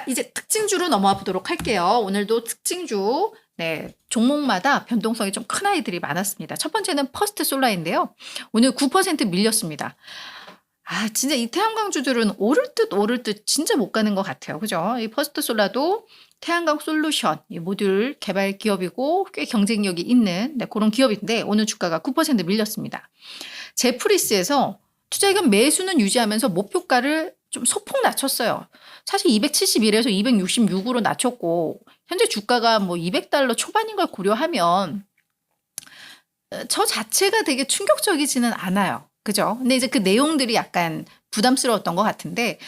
자, 이제 특징주로 넘어가 보도록 할게요. 오늘도 특징주, 네, 종목마다 변동성이 좀 큰 아이들이 많았습니다. 첫 번째는 퍼스트 솔라인데요. 오늘 9% 밀렸습니다. 아, 진짜 이 태양광주들은 오를 듯 진짜 못 가는 것 같아요. 그죠? 이 퍼스트 솔라도 태양광 솔루션, 이 모듈 개발 기업이고 꽤 경쟁력이 있는 네, 그런 기업인데 오늘 주가가 9% 밀렸습니다. 제프리스에서 투자의견 매수는 유지하면서 목표가를 좀 소폭 낮췄어요. 사실 271에서 266으로 낮췄고 현재 주가가 뭐 $200 초반인 걸 고려하면 저 자체가 되게 충격적이지는 않아요. 그죠? 근데 이제 그 내용들이 약간 부담스러웠던 것 같은데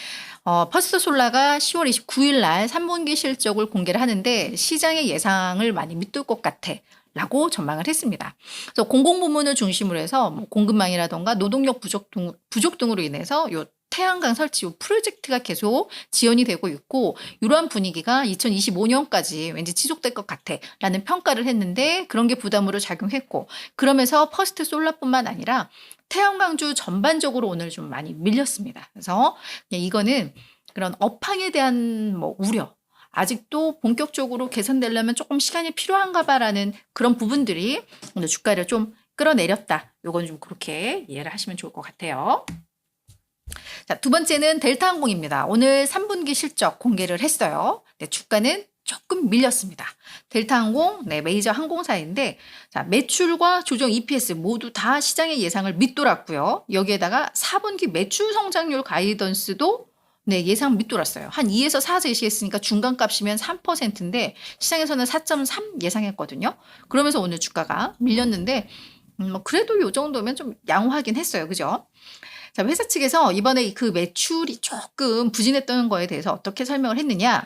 퍼스트 솔라가 10월 29일 날 3분기 실적을 공개를 하는데 시장의 예상을 많이 밑돌 것 같아. 라고 전망을 했습니다. 그래서 공공부문을 중심으로 해서 뭐 공급망이라던가 노동력 부족 등으로 인해서 요 태양광 설치 프로젝트가 계속 지연이 되고 있고 이러한 분위기가 2025년까지 왠지 지속될 것 같아 라는 평가를 했는데 그런 게 부담으로 작용했고 그러면서 퍼스트 솔라뿐만 아니라 태양광주 전반적으로 오늘 좀 많이 밀렸습니다. 그래서 이거는 그런 업황에 대한 뭐 우려 아직도 본격적으로 개선되려면 조금 시간이 필요한가 봐라는 그런 부분들이 오늘 주가를 좀 끌어내렸다. 요건 좀 그렇게 이해를 하시면 좋을 것 같아요. 자, 두 번째는 델타항공입니다. 오늘 3분기 실적 공개를 했어요. 네, 주가는 조금 밀렸습니다. 델타항공, 네, 메이저 항공사인데, 자, 매출과 조정 EPS 모두 다 시장의 예상을 밑돌았고요. 여기에다가 4분기 매출 성장률 가이던스도 네, 예상 밑돌았어요. 한 2에서 4 제시했으니까 중간값이면 3%인데 시장에서는 4.3 예상했거든요. 그러면서 오늘 주가가 밀렸는데 뭐 그래도 이 정도면 좀 양호하긴 했어요. 그죠? 자, 회사 측에서 이번에 그 매출이 조금 부진했던 거에 대해서 어떻게 설명을 했느냐.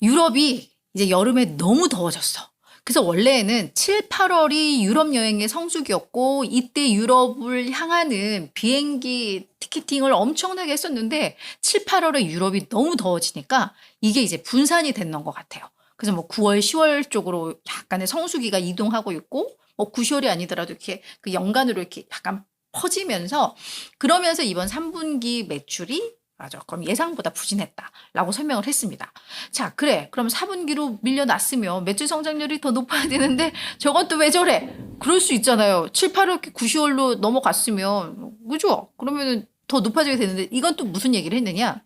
유럽이 이제 여름에 너무 더워졌어. 그래서 원래는 7, 8월이 유럽 여행의 성수기였고 이때 유럽을 향하는 비행기 티켓팅을 엄청나게 했었는데 7, 8월에 유럽이 너무 더워지니까 이게 이제 분산이 됐는 것 같아요. 그래서 뭐 9월, 10월 쪽으로 약간의 성수기가 이동하고 있고 뭐 9, 10월이 아니더라도 이렇게 그 연간으로 이렇게 약간 퍼지면서 그러면서 이번 3분기 매출이 조금 예상보다 부진했다라고 설명을 했습니다. 자, 그래. 그럼 4분기로 밀려났으면 매출 성장률이 더 높아야 되는데 저건 또 왜 저래? 그럴 수 있잖아요. 7, 8월, 9, 10월로 넘어갔으면 그죠? 그러면 더 높아지게 되는데 이건 또 무슨 얘기를 했느냐?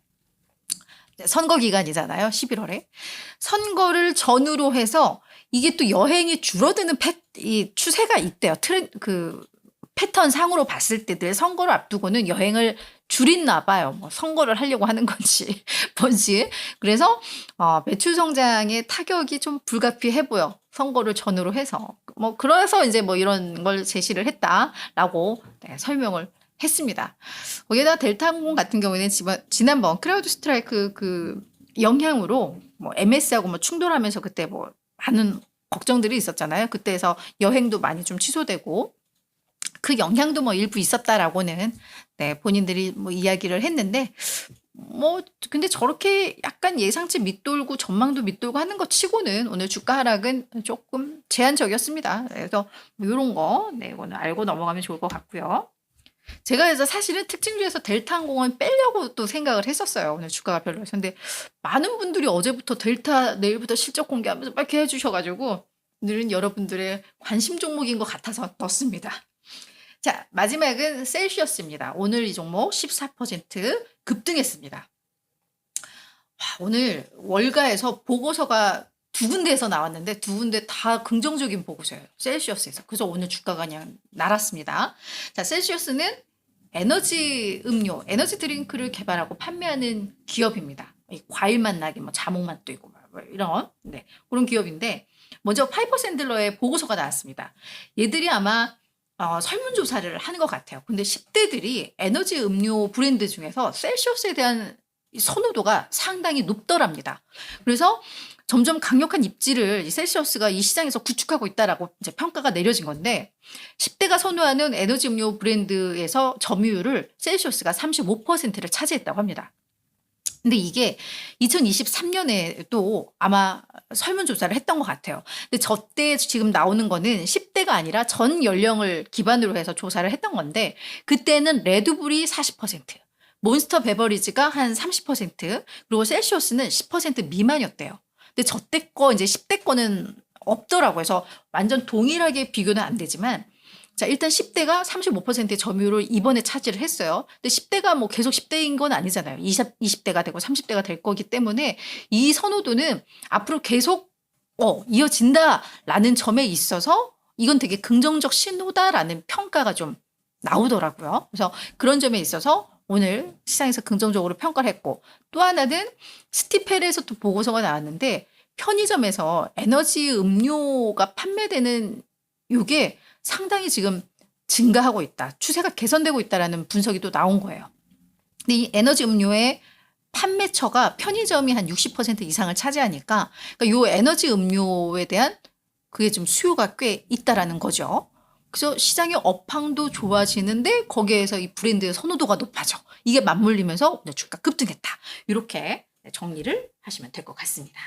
선거 기간이잖아요. 11월에. 선거를 전후로 해서 이게 또 여행이 줄어드는 이 추세가 있대요. 패턴 상으로 봤을 때 늘 선거를 앞두고는 여행을 줄였나 봐요. 뭐 선거를 하려고 하는 건지 뭔지. 그래서 매출 성장의 타격이 좀 불가피해 보여. 선거를 전후로 해서. 뭐 그래서 이제 뭐 이런 걸 제시를 했다라고 네, 설명을 했습니다. 거기에다 델타항공 같은 경우에는 지난번 크라우드 스트라이크 그 영향으로 뭐 MS하고 뭐 충돌하면서 그때 뭐 많은 걱정들이 있었잖아요. 그때에서 여행도 많이 좀 취소되고 그 영향도 뭐 일부 있었다라고는 네, 본인들이 뭐 이야기를 했는데 뭐 근데 저렇게 약간 예상치 밑돌고 전망도 밑돌고 하는 것 치고는 오늘 주가 하락은 조금 제한적이었습니다. 그래서 뭐 이런 거 네, 이거는 알고 넘어가면 좋을 것 같고요. 제가 그래서 사실은 특징주에서 델타항공은 빼려고 또 생각을 했었어요. 오늘 주가가 별로여서. 근데 많은 분들이 어제부터 델타 내일부터 실적 공개하면서 막 이렇게 해주셔가지고 오늘은 여러분들의 관심 종목인 것 같아서 넣습니다. 자, 마지막은 셀시어스입니다. 오늘 이 종목 14% 급등했습니다. 와, 오늘 월가에서 보고서가 두 군데에서 나왔는데 두 군데 다 긍정적인 보고서예요. 셀시어스에서. 그래서 오늘 주가가 그냥 날았습니다. 자, 셀시어스는 에너지 음료, 에너지 드링크를 개발하고 판매하는 기업입니다. 과일 맛 나게 뭐 자몽 맛도 있고 뭐 이런 네, 그런 기업인데 먼저 파이퍼 샌들러의 보고서가 나왔습니다. 얘들이 아마 설문조사를 하는 것 같아요. 근데 10대들이 에너지 음료 브랜드 중에서 셀시어스에 대한 선호도가 상당히 높더랍니다. 그래서 점점 강력한 입지를 셀시어스가 이 시장에서 구축하고 있다라고 이제 평가가 내려진 건데 10대가 선호하는 에너지 음료 브랜드에서 점유율을 셀시어스가 35%를 차지했다고 합니다. 근데 이게 2023년에 또 아마 설문조사를 했던 것 같아요. 근데 저때 지금 나오는 거는 10대가 아니라 전 연령을 기반으로 해서 조사를 했던 건데 그때는 레드불이 40%, 몬스터 베버리지가 한 30% 그리고 셀시어스는 10% 미만이었대요. 근데 저때 거 이제 10대 거는 없더라고요. 그래서 완전 동일하게 비교는 안 되지만 자, 일단 10대가 35%의 점유율을 이번에 차지를 했어요. 근데 10대가 뭐 계속 10대인 건 아니잖아요. 20대가 되고 30대가 될 거기 때문에 이 선호도는 앞으로 계속 이어진다라는 점에 있어서 이건 되게 긍정적 신호다라는 평가가 좀 나오더라고요. 그래서 그런 점에 있어서 오늘 시장에서 긍정적으로 평가를 했고 또 하나는 스티펠에서 또 보고서가 나왔는데 편의점에서 에너지 음료가 판매되는 요게 상당히 지금 증가하고 있다. 추세가 개선되고 있다라는 분석이 또 나온 거예요. 근데 이 에너지 음료의 판매처가 편의점이 한 60% 이상을 차지하니까 그러니까 요 에너지 음료에 대한 그게 좀 수요가 꽤 있다라는 거죠. 그래서 시장의 업황도 좋아지는데 거기에서 이 브랜드의 선호도가 높아져. 이게 맞물리면서 주가 급등했다. 이렇게 정리를 하시면 될 것 같습니다.